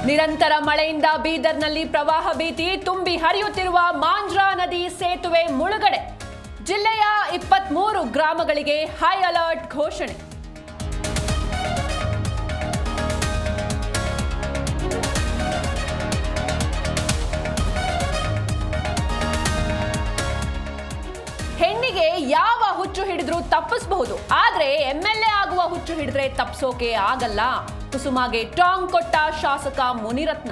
ನಿರಂತರ ಮಳೆಯಿಂದ ಬೀದರ್ನಲ್ಲಿ ಪ್ರವಾಹ ಭೀತಿ, ತುಂಬಿ ಹರಿಯುತ್ತಿರುವ ಮಾಂಜ್ರಾ ನದಿ ಸೇತುವೆ ಮುಳುಗಡೆ. ಜಿಲ್ಲೆಯ 23 ಗ್ರಾಮಗಳಿಗೆ ಹೈ ಅಲರ್ಟ್ ಘೋಷಣೆ. ಹೆಣ್ಣಿಗೆ ಯಾವ ಹುಚ್ಚು ಹಿಡಿದ್ರೂ ತಪ್ಪಿಸಬಹುದು, ಆದ್ರೆ ಎಂಎಲ್ಎ ಆಗುವ ಹುಚ್ಚು ಹಿಡಿದ್ರೆ ತಪ್ಪಿಸೋಕೆ ಆಗಲ್ಲ. ಕುಸುಮಾಗೆ ಟಾಂಗ್ ಕೊಟ್ಟ ಶಾಸಕ ಮುನಿರತ್ನ.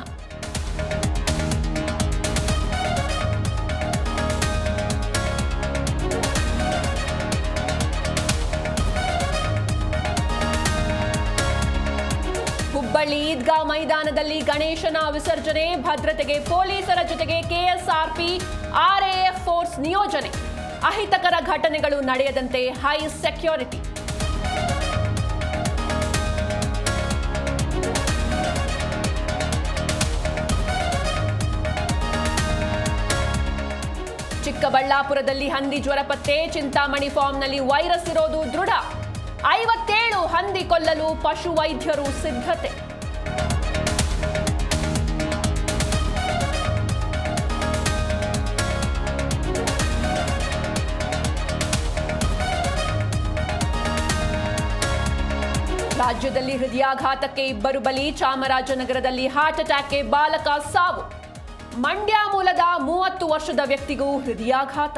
ಹುಬ್ಬಳ್ಳಿ ಈದ್ಗಾ ಮೈದಾನದಲ್ಲಿ ಗಣೇಶನ ವಿಸರ್ಜನೆ, ಭದ್ರತೆಗೆ ಪೊಲೀಸರ ಜೊತೆಗೆ ಕೆಎಸ್ಆರ್ಪಿ, ಆರ್ಎಎಫ್ ಫೋರ್ಸ್ ನಿಯೋಜನೆ. ಅಹಿತಕರ ಘಟನೆಗಳು ನಡೆಯದಂತೆ ಹೈ ಸೆಕ್ಯೂರಿಟಿ. ಚಿಕ್ಕಬಳ್ಳಾಪುರದಲ್ಲಿ ಹಂದಿ ಜ್ವರ ಪತ್ತೆ, ಚಿಂತಾಮಣಿ ಫಾರ್ಮ್ನಲ್ಲಿ ವೈರಸ್ ಇರೋದು ದೃಢ. 57 ಹಂದಿ ಕೊಲ್ಲಲು ಪಶು ವೈದ್ಯರು ಸಿದ್ಧತೆ. ರಾಜ್ಯದಲ್ಲಿ ಹೃದಯಾಘಾತಕ್ಕೆ 2 ಬಲಿ, ಚಾಮರಾಜನಗರದಲ್ಲಿ ಹಾರ್ಟ್ ಅಟ್ಯಾಕ್ಗೆ ಬಾಲಕ ಸಾವು. ಮಂಡ್ಯ ಮೂಲದ 30 ವರ್ಷದ ವ್ಯಕ್ತಿಗೂ ಹೃದಯಾಘಾತ.